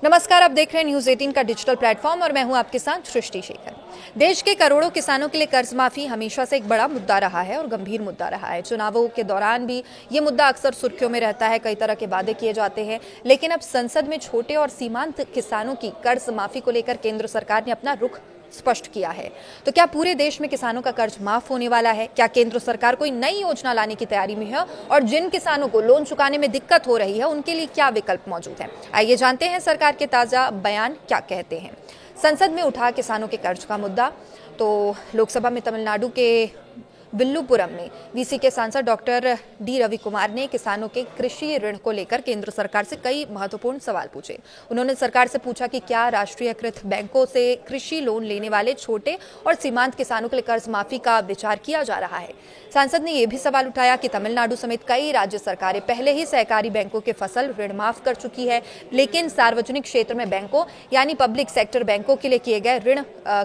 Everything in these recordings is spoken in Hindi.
नमस्कार, आप देख रहे हैं न्यूज़ 18 का डिजिटल प्लेटफॉर्म और मैं हूं आपके साथ सृष्टि शेखर। देश के करोड़ों किसानों के लिए कर्ज माफी हमेशा से एक बड़ा मुद्दा रहा है और गंभीर मुद्दा रहा है। चुनावों के दौरान भी ये मुद्दा अक्सर सुर्खियों में रहता है, कई तरह के वादे किए जाते हैं, लेकिन अब संसद में छोटे और सीमांत किसानों की कर्ज माफी को लेकर केंद्र सरकार ने अपना रुख स्पष्ट किया है। तो क्या पूरे देश में किसानों का कर्ज माफ होने वाला है? क्या केंद्र सरकार कोई नई योजना लाने की तैयारी में है? और जिन किसानों को लोन चुकाने में दिक्कत हो रही है उनके लिए क्या विकल्प मौजूद है? आइए जानते हैं सरकार के ताजा बयान क्या कहते हैं। संसद में उठा किसानों के कर्ज का मुद्दा। तो लोकसभा में तमिलनाडु के विल्लुपुरम में वीसी के सांसद डॉक्टर डी रवि कुमार ने किसानों के कृषि ऋण को लेकर केंद्र सरकार से कई महत्वपूर्ण सवाल पूछे। उन्होंने सरकार से पूछा कि क्या राष्ट्रीयकृत बैंकों से कृषि लोन लेने वाले छोटे और सीमांत किसानों के लिए कर्ज माफी का विचार किया जा रहा है। सांसद ने यह भी सवाल उठाया कि तमिलनाडु समेत कई राज्य सरकारें पहले ही सहकारी बैंकों के फसल ऋण माफ कर चुकी है, लेकिन सार्वजनिक क्षेत्र में बैंकों यानी पब्लिक सेक्टर बैंकों के लिए किए गए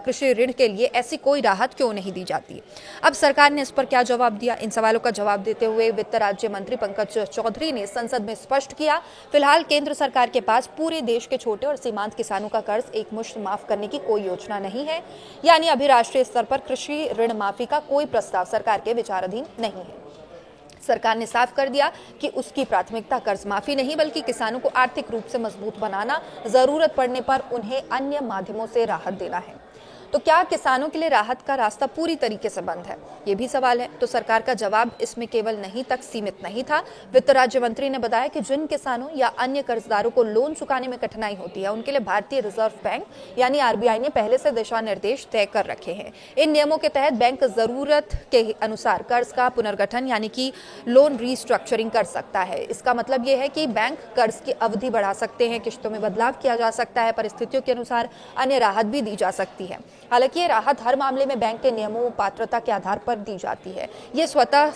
कृषि ऋण के लिए ऐसी कोई राहत क्यों नहीं दी जाती। अब सरकार ने इस पर क्या जवाब दिया? इन सवालों का जवाब देते हुए वित्त राज्य मंत्री पंकज चौधरी ने संसद में स्पष्ट किया, फिलहाल केंद्र सरकार के पास पूरे देश के छोटे और सीमांत किसानों का कर्ज एकमुश्त माफ करने की कोई योजना नहीं है, यानी अभी राष्ट्रीय स्तर पर कृषि ऋण माफी का कोई प्रस्ताव सरकार के विचाराधीन नहीं है। सरकार ने साफ कर दिया कि उसकी प्राथमिकता कर्ज माफी नहीं बल्कि किसानों को आर्थिक रूप से मजबूत बनाना, जरूरत पड़ने पर उन्हें अन्य माध्यमों से राहत देना है। तो क्या किसानों के लिए राहत का रास्ता पूरी तरीके से बंद है? ये भी सवाल है। तो सरकार का जवाब इसमें केवल नहीं तक सीमित नहीं था। वित्त राज्य मंत्री ने बताया कि जिन किसानों या अन्य कर्जदारों को लोन चुकाने में कठिनाई होती है उनके लिए भारतीय रिजर्व बैंक यानी आरबीआई ने पहले से दिशा निर्देश तय कर रखे हैं। इन नियमों के तहत बैंक जरूरत के अनुसार कर्ज का पुनर्गठन यानी कि लोन रीस्ट्रक्चरिंग कर सकता है। इसका मतलब यह है कि बैंक कर्ज की अवधि बढ़ा सकते हैं, किश्तों में बदलाव किया जा सकता है, परिस्थितियों के अनुसार अन्य राहत भी दी जा सकती है। हालांकि ये राहत हर मामले में बैंक के नियमों पात्रता के आधार पर दी जाती है। ये स्वतः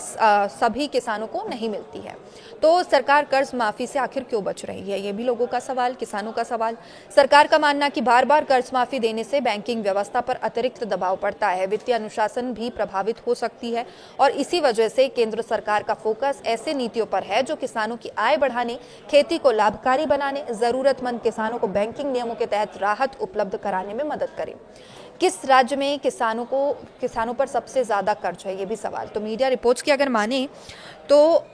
सभी किसानों को नहीं मिलती है। तो सरकार कर्ज माफी से आखिर क्यों बच रही है? ये भी लोगों का सवाल, किसानों का सवाल। सरकार का मानना कि बार बार कर्ज माफी देने से बैंकिंग व्यवस्था पर अतिरिक्त दबाव पड़ता है, वित्तीय अनुशासन भी प्रभावित हो सकती है और इसी वजह से केंद्र सरकार का फोकस ऐसे नीतियों पर है जो किसानों की आय बढ़ाने, खेती को लाभकारी बनाने, जरूरतमंद किसानों को बैंकिंग नियमों के तहत राहत उपलब्ध कराने में मदद करे। किस राज्य में किसानों पर सबसे ज्यादा कर्ज है? ये भी सवाल। तो मीडिया रिपोर्ट्स की अगर माने तो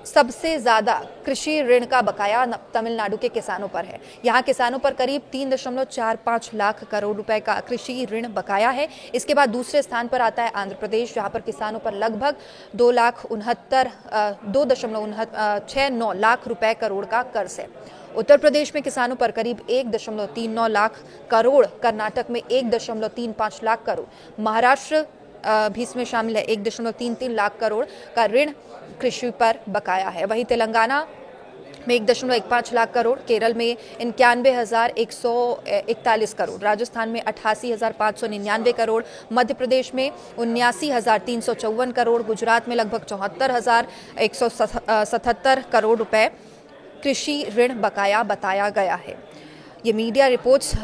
सबसे ज्यादा कृषि ऋण का बकाया तमिलनाडु के किसानों पर है। यहाँ किसानों पर करीब 3.45 लाख करोड़ रुपए का कृषि ऋण बकाया है। इसके बाद दूसरे स्थान पर आता है आंध्र प्रदेश, जहाँ पर किसानों पर लगभग 2.69 लाख रुपए करोड़ का कर्ज है। उत्तर प्रदेश में किसानों पर करीब 1.39 लाख करोड़, कर्नाटक में 1.35 लाख करोड़, महाराष्ट्र भी इसमें शामिल है, 1.33 लाख करोड़ का ऋण कृषि पर बकाया है। वहीं तेलंगाना में 1.15 लाख करोड़, केरल में 91,141 करोड़, राजस्थान में 88,599 करोड़, मध्य प्रदेश में 79,354 करोड़, गुजरात में लगभग 74,177 करोड़ रुपए कृषि ऋण बकाया बताया गया है। ये मीडिया रिपोर्ट्स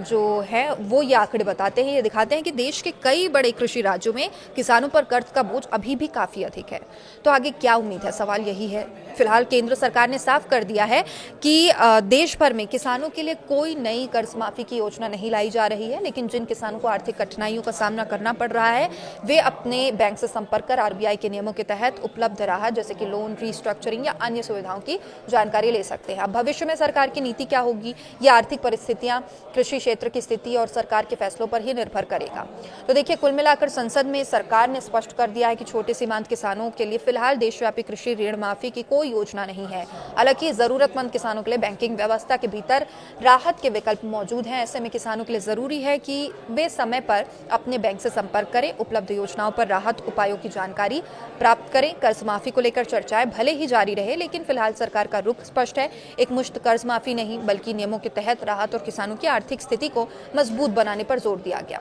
जो है वो ये आंकड़े बताते हैं, ये दिखाते हैं कि देश के कई बड़े कृषि राज्यों में किसानों पर कर्ज का बोझ अभी भी काफ़ी अधिक है। तो आगे क्या उम्मीद है? सवाल यही है। फिलहाल केंद्र सरकार ने साफ कर दिया है कि देश भर में किसानों के लिए कोई नई कर्ज माफी की योजना नहीं लाई जा रही है, लेकिन जिन किसानों को आर्थिक कठिनाइयों का सामना करना पड़ रहा है वे अपने बैंक से संपर्क कर आरबीआई के नियमों के तहत उपलब्ध राहत जैसे कि लोन रीस्ट्रक्चरिंग या अन्य सुविधाओं की जानकारी ले सकते हैं। अब भविष्य में सरकार की नीति क्या होगी, ये आर्थिक परिस्थितियां, कृषि क्षेत्र की स्थिति और सरकार के फैसलों पर ही निर्भर करेगा। तो देखिए, कुल मिलाकर संसद में सरकार ने स्पष्ट कर दिया है कि छोटे सीमांत किसानों के लिए फिलहाल देशव्यापी कृषि ऋण माफी की कोई योजना नहीं है। हालांकि जरूरतमंद किसानों के लिए बैंकिंग व्यवस्था के भीतर राहत के विकल्प मौजूद हैं। ऐसे में किसानों के लिए जरूरी है कि वे समय पर अपने बैंक से संपर्क करें, उपलब्ध योजनाओं पर राहत उपायों की जानकारी प्राप्त करें। कर्ज माफी को लेकर चर्चाएं भले ही जारी रहे, लेकिन फिलहाल सरकार का रुख स्पष्ट है। एक मुश्त कर्ज माफी नहीं बल्कि नियमों के तहत राहत और किसानों की आर्थिक स्थिति को मजबूत बनाने पर जोर दिया गया।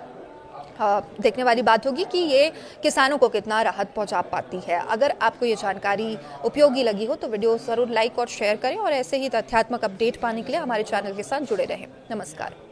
देखने वाली बात होगी कि ये किसानों को कितना राहत पहुंचा पाती है। अगर आपको ये जानकारी उपयोगी लगी हो तो वीडियो जरूर लाइक और शेयर करें और ऐसे ही तथ्यात्मक अपडेट पाने के लिए हमारे चैनल के साथ जुड़े रहें। नमस्कार।